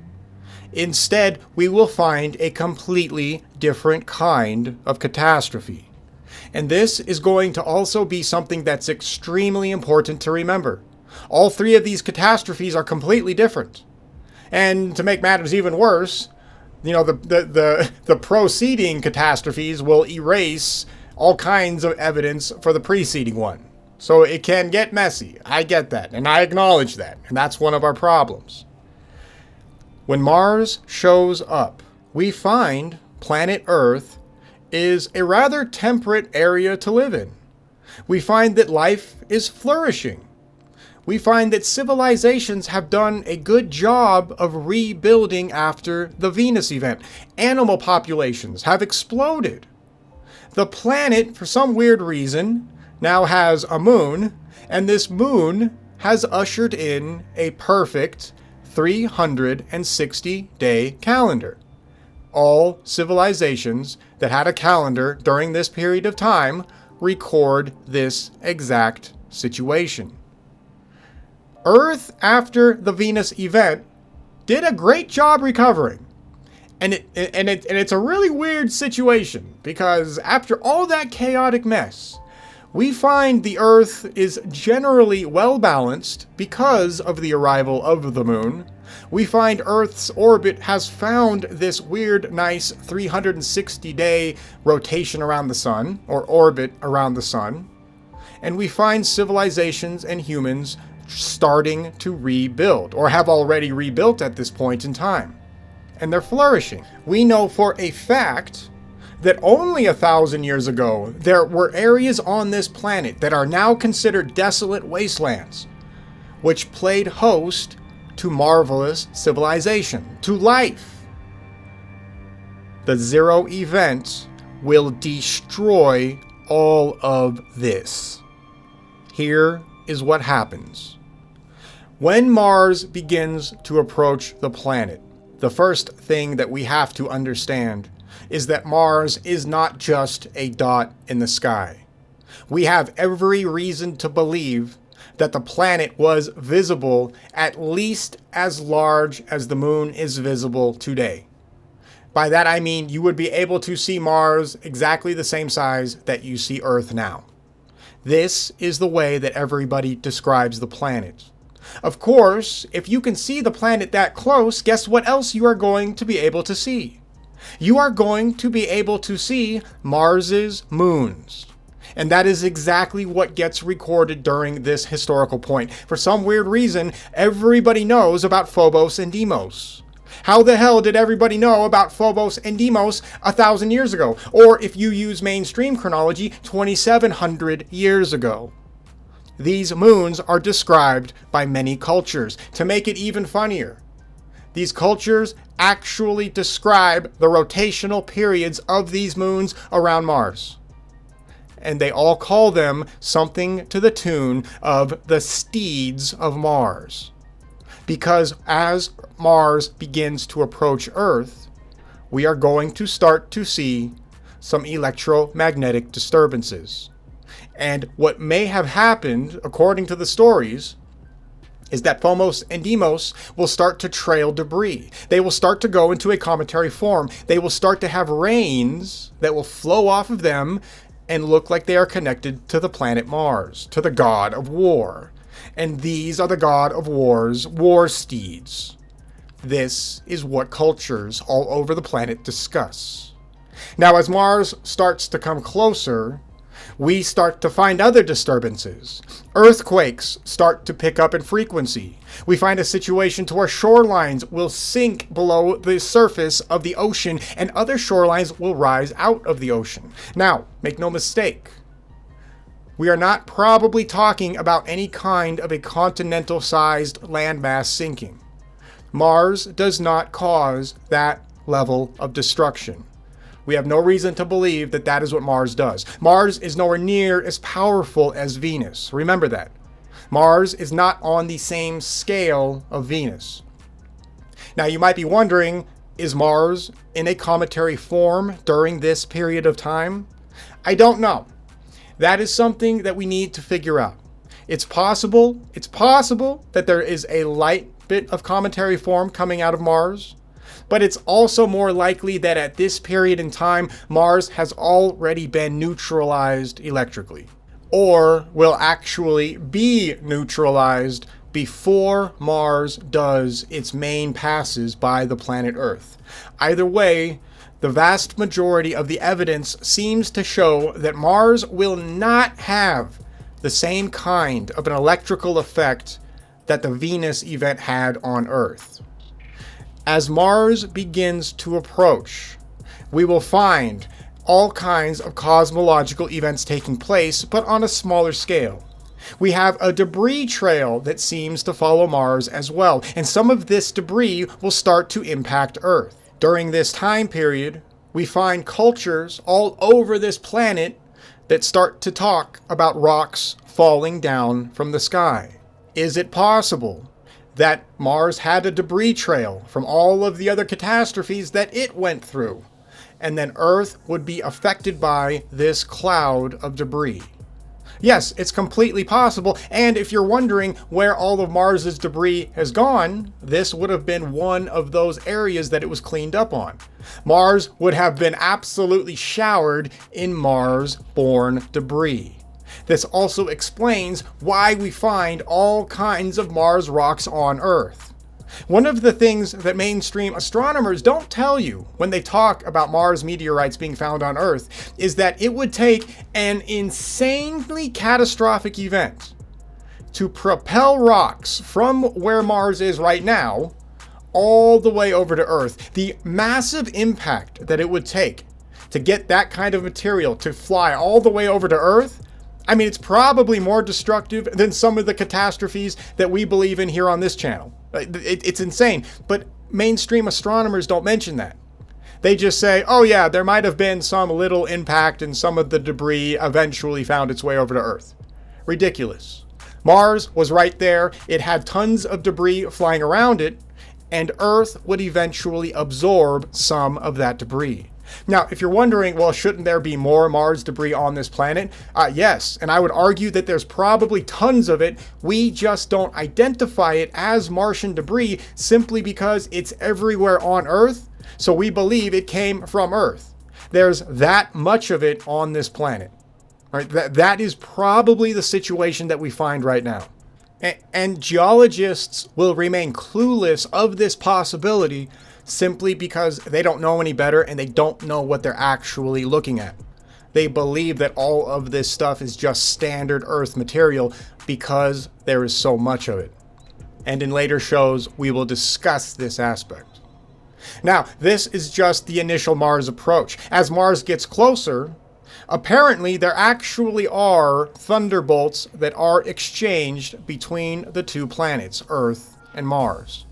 Instead, we will find a completely different kind of catastrophe. And this is going to also be something that's extremely important to remember. All three of these catastrophes are completely different. And to make matters even worse, the preceding catastrophes will erase all kinds of evidence for the preceding one. So it can get messy. I get that, and I acknowledge that, and that's one of our problems. When Mars shows up, we find planet Earth is a rather temperate area to live in. We find that life is flourishing. We find that civilizations have done a good job of rebuilding after the Venus event. Animal populations have exploded. The planet, for some weird reason, now has a moon, and this moon has ushered in a perfect 360-day calendar. All civilizations that had a calendar during this period of time record this exact situation. Earth, after the Venus event, did a great job recovering. And it's a really weird situation, because after all that chaotic mess, we find the Earth is generally well balanced because of the arrival of the moon. We find Earth's orbit has found this weird, nice 360-day rotation around the sun, or orbit around the sun. And we find civilizations and humans starting to rebuild, or have already rebuilt at this point in time. And they're flourishing. We know for a fact that only 1,000 years ago, there were areas on this planet that are now considered desolate wastelands, which played host to marvelous civilization, to life. The zero event will destroy all of this. Here is what happens. When Mars begins to approach the planet, the first thing that we have to understand is that Mars is not just a dot in the sky. We have every reason to believe that the planet was visible at least as large as the moon is visible today. By that I mean you would be able to see Mars exactly the same size that you see Earth now. This is the way that everybody describes the planet. Of course, if you can see the planet that close, guess what else you are going to be able to see? You are going to be able to see Mars's moons. And that is exactly what gets recorded during this historical point. For some weird reason, everybody knows about Phobos and Deimos. How the hell did everybody know about Phobos and Deimos 1,000 years ago? Or if you use mainstream chronology, 2,700 years ago. These moons are described by many cultures. To make it even funnier, these cultures actually describe the rotational periods of these moons around Mars. And they all call them something to the tune of the steeds of Mars. Because as Mars begins to approach Earth, we are going to start to see some electromagnetic disturbances. And what may have happened, according to the stories, is that Phobos and Deimos will start to trail debris. They will start to go into a cometary form. They will start to have rains that will flow off of them and look like they are connected to the planet Mars, to the god of war. And these are the god of war's war steeds. This is what cultures all over the planet discuss. Now, as Mars starts to come closer, we start to find other disturbances. Earthquakes start to pick up in frequency. We find a situation to where shorelines will sink below the surface of the ocean and other shorelines will rise out of the ocean. Now, make no mistake, we are not probably talking about any kind of a continental-sized landmass sinking. Mars does not cause that level of destruction. We have no reason to believe that that is what Mars does. Mars is nowhere near as powerful as Venus. Remember that. Mars is not on the same scale of Venus. Now, you might be wondering, is Mars in a cometary form during this period of time? I don't know. That is something that we need to figure out. It's possible that there is a light bit of cometary form coming out of Mars. But it's also more likely that at this period in time, Mars has already been neutralized electrically, or will actually be neutralized before Mars does its main passes by the planet Earth. Either way, the vast majority of the evidence seems to show that Mars will not have the same kind of an electrical effect that the Venus event had on Earth. As Mars begins to approach, we will find all kinds of cosmological events taking place, but on a smaller scale. We have a debris trail that seems to follow Mars as well, and some of this debris will start to impact Earth. During this time period, we find cultures all over this planet that start to talk about rocks falling down from the sky. Is it possible that Mars had a debris trail from all of the other catastrophes that it went through, and then Earth would be affected by this cloud of debris? Yes, it's completely possible, and if you're wondering where all of Mars's debris has gone, this would have been one of those areas that it was cleaned up on. Mars would have been absolutely showered in Mars-borne debris. This also explains why we find all kinds of Mars rocks on Earth. One of the things that mainstream astronomers don't tell you when they talk about Mars meteorites being found on Earth is that it would take an insanely catastrophic event to propel rocks from where Mars is right now all the way over to Earth. The massive impact that it would take to get that kind of material to fly all the way over to Earth, I mean, it's probably more destructive than some of the catastrophes that we believe in here on this channel. It's insane, but mainstream astronomers don't mention that. They just say, oh yeah, there might have been some little impact and some of the debris eventually found its way over to Earth. Ridiculous. Mars was right there. It had tons of debris flying around it, and Earth would eventually absorb some of that debris. Now, if you're wondering, well, shouldn't there be more Mars debris on this planet? Yes, and I would argue that there's probably tons of it. We just don't identify it as Martian debris simply because it's everywhere on Earth, so we believe it came from Earth. There's that much of it on this planet. All right, that is probably the situation that we find right now. And geologists will remain clueless of this possibility simply because they don't know any better and they don't know what they're actually looking at. They believe that all of this stuff is just standard Earth material because there is so much of it. And in later shows, we will discuss this aspect. Now, this is just the initial Mars approach. As Mars gets closer, apparently there actually are thunderbolts that are exchanged between the two planets, Earth and Mars.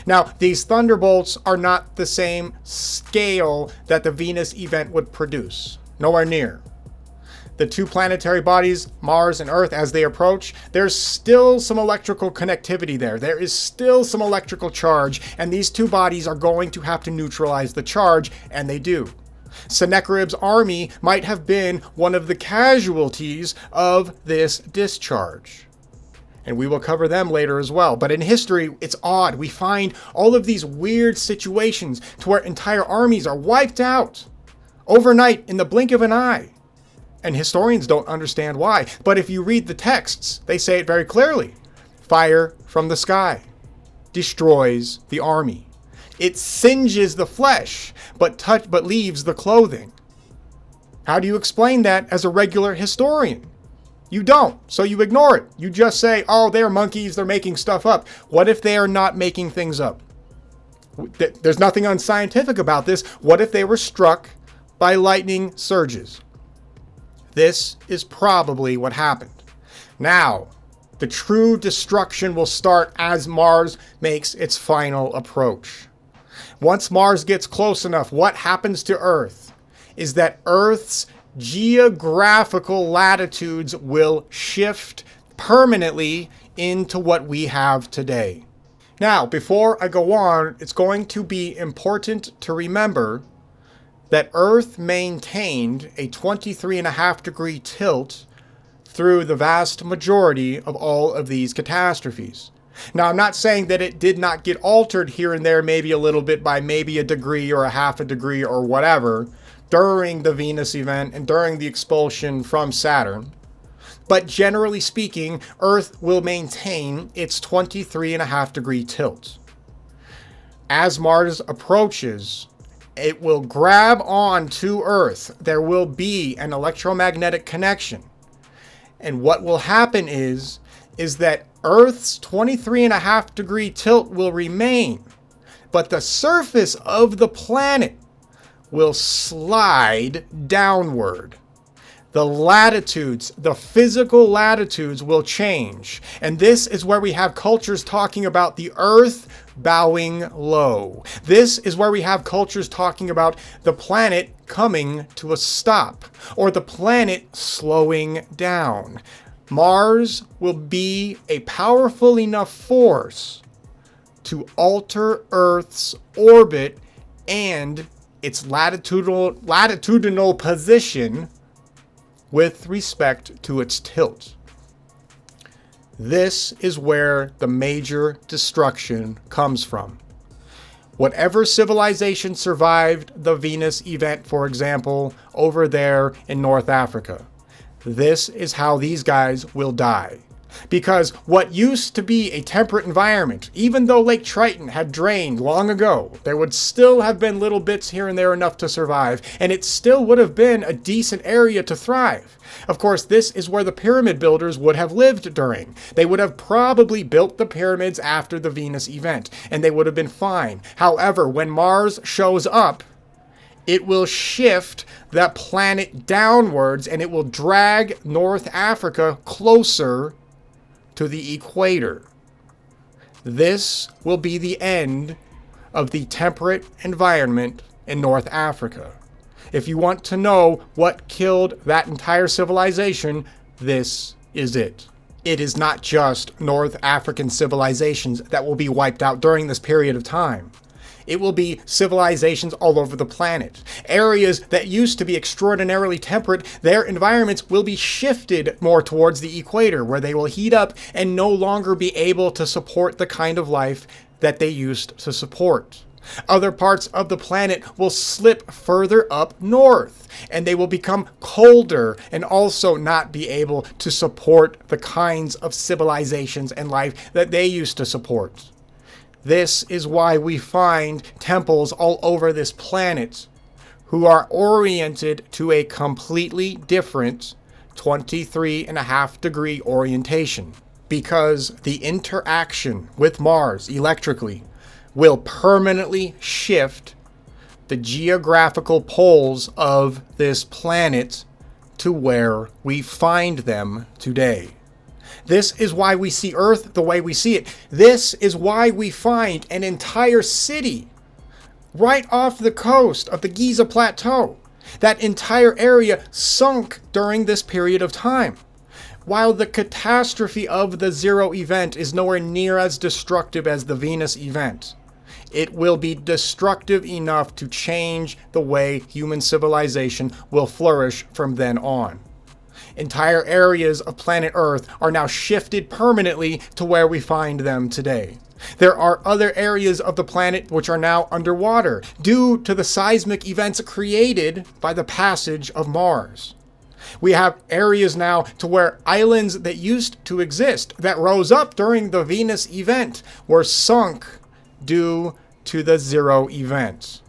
Now, these thunderbolts are not the same scale that the Venus event would produce. Nowhere near. The two planetary bodies, Mars and Earth, as they approach, there's still some electrical connectivity there. There is still some electrical charge, and these two bodies are going to have to neutralize the charge, and they do. Sennacherib's army might have been one of the casualties of this discharge. And we will cover them later as well. But in history, it's odd. We find all of these weird situations to where entire armies are wiped out overnight in the blink of an eye. And historians don't understand why. But if you read the texts, they say it very clearly. Fire from the sky destroys the army. It singes the flesh, but leaves the clothing. How do you explain that as a regular historian? You don't, so you ignore it. You just say, oh, they're monkeys, they're making stuff up. What if they are not making things up? There's nothing unscientific about this. What if they were struck by lightning surges? This is probably what happened. Now, the true destruction will start as Mars makes its final approach. Once Mars gets close enough, what happens to Earth is that Earth's geographical latitudes will shift permanently into what we have today. Now, before I go on, it's going to be important to remember that Earth maintained a 23.5-degree tilt through the vast majority of all of these catastrophes. Now, I'm not saying that it did not get altered here and there, maybe a little bit by maybe a degree or a half a degree or whatever, during the Venus event and during the expulsion from Saturn. But generally speaking, Earth will maintain its 23.5-degree tilt. As Mars approaches, it will grab on to Earth. There will be an electromagnetic connection. And what will happen is that Earth's 23.5-degree tilt will remain, but the surface of the planet will slide downward. The latitudes, the physical latitudes will change. And this is where we have cultures talking about the Earth bowing low. This is where we have cultures talking about the planet coming to a stop, or the planet slowing down. Mars will be a powerful enough force to alter Earth's orbit and its latitudinal position with respect to its tilt. This is where the major destruction comes from. Whatever civilization survived the Venus event, for example, over there in North Africa, this is how these guys will die. Because what used to be a temperate environment, even though Lake Triton had drained long ago, there would still have been little bits here and there enough to survive, and it still would have been a decent area to thrive. Of course, this is where the pyramid builders would have lived during. They would have probably built the pyramids after the Venus event, and they would have been fine. However, when Mars shows up, it will shift that planet downwards, and it will drag North Africa closer to the equator. This will be the end of the temperate environment in North Africa. If you want to know what killed that entire civilization, this is it. It is not just North African civilizations that will be wiped out during this period of time. It will be civilizations all over the planet. Areas that used to be extraordinarily temperate, their environments will be shifted more towards the equator, where they will heat up and no longer be able to support the kind of life that they used to support. Other parts of the planet will slip further up north, and they will become colder and also not be able to support the kinds of civilizations and life that they used to support. This is why we find temples all over this planet who are oriented to a completely different 23.5-degree orientation, because the interaction with Mars electrically will permanently shift the geographical poles of this planet to where we find them today. This is why we see Earth the way we see it. This is why we find an entire city right off the coast of the Giza Plateau. That entire area sunk during this period of time. While the catastrophe of the Zero event is nowhere near as destructive as the Venus event, It will be destructive enough to change the way human civilization will flourish from then on. Entire areas of planet Earth are now shifted permanently to where we find them today. There are other areas of the planet which are now underwater due to the seismic events created by the passage of Mars. We have areas now to where islands that used to exist, that rose up during the Venus event, were sunk due to the zero event.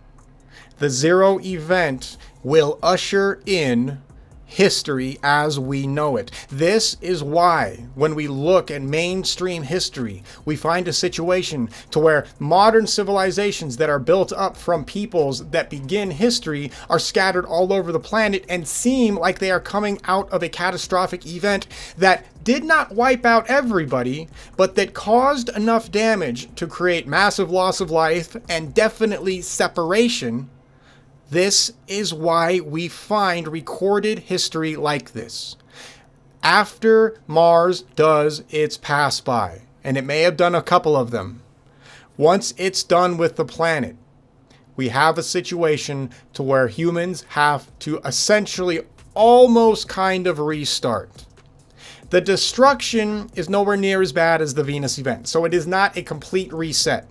The zero event will usher in history as we know it. This is why, when we look at mainstream history, we find a situation to where modern civilizations that are built up from peoples that begin history are scattered all over the planet and seem like they are coming out of a catastrophic event that did not wipe out everybody, but that caused enough damage to create massive loss of life and definitely separation. This is why we find recorded history like this. After Mars does its pass by, and it may have done a couple of them, once it's done with the planet, we have a situation to where humans have to essentially almost kind of restart. The destruction is nowhere near as bad as the Venus event, so it is not a complete reset.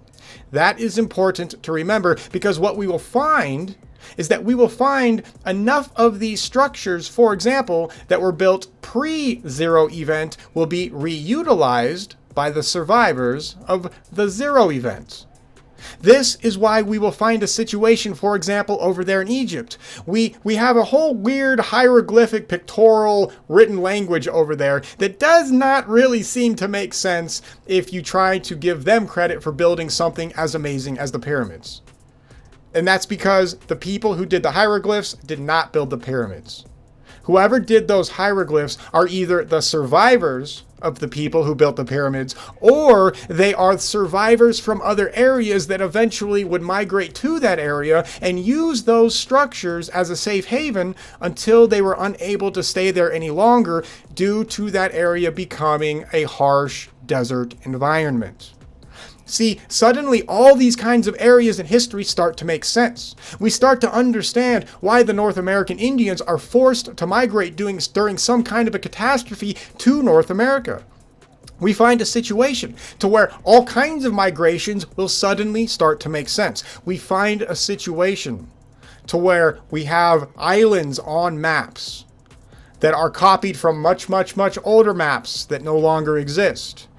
That is important to remember, because what we will find is that we will find enough of these structures, for example, that were built pre-zero event will be reutilized by the survivors of the zero event. This is why we will find a situation, for example, over there in Egypt. We have a whole weird hieroglyphic pictorial written language over there that does not really seem to make sense if you try to give them credit for building something as amazing as the pyramids. And that's because the people who did the hieroglyphs did not build the pyramids. Whoever did those hieroglyphs are either the survivors of the people who built the pyramids, or they are survivors from other areas that eventually would migrate to that area and use those structures as a safe haven until they were unable to stay there any longer due to that area becoming a harsh desert environment. See, suddenly all these kinds of areas in history start to make sense. We start to understand why the North American Indians are forced to migrate during some kind of a catastrophe to North America. We find a situation to where all kinds of migrations will suddenly start to make sense. We find a situation to where we have islands on maps that are copied from much, much, much older maps that no longer exist.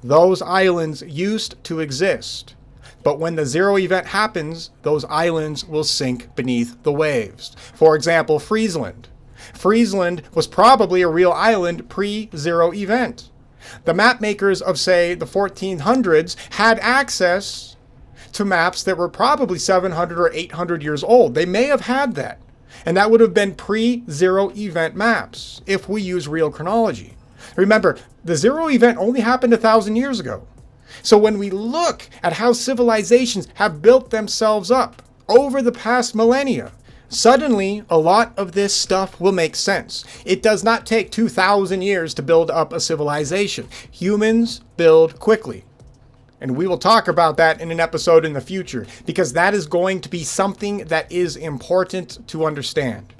Those islands used to exist, but when the zero event happens, those islands will sink beneath the waves. For example, Friesland. Friesland was probably a real island pre-zero event. The map makers of, say, the 1400s had access to maps that were probably 700 or 800 years old. They may have had that, and that would have been pre-zero event maps if we use real chronology. Remember, the zero event only happened 1,000 years ago. So when we look at how civilizations have built themselves up over the past millennia, suddenly a lot of this stuff will make sense. It does not take 2,000 years to build up a civilization. Humans build quickly. And we will talk about that in an episode in the future, because that is going to be something that is important to understand.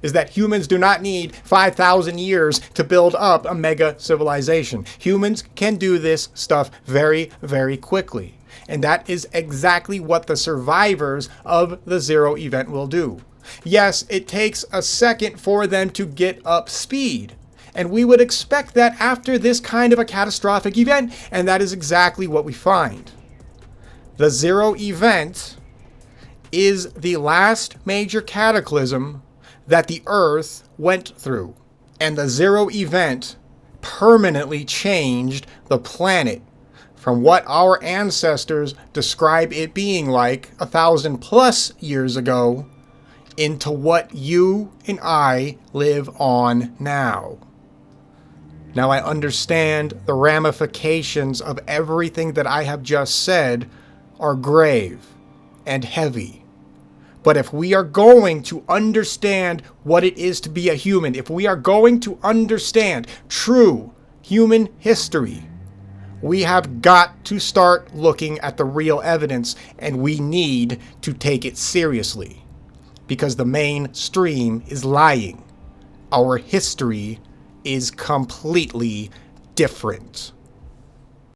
Is that humans do not need 5,000 years to build up a mega civilization. Humans can do this stuff very, very quickly. And that is exactly what the survivors of the zero event will do. Yes, it takes a second for them to get up speed. And we would expect that after this kind of a catastrophic event, and that is exactly what we find. The zero event is the last major cataclysm that the Earth went through. And the zero event permanently changed the planet from what our ancestors describe it being like 1,000+ years ago into what you and I live on now. Now I understand the ramifications of everything that I have just said are grave and heavy. But if we are going to understand what it is to be a human, if we are going to understand true human history, We have got to start looking at the real evidence, and we need to take it seriously. Because the mainstream is lying. Our history is completely different.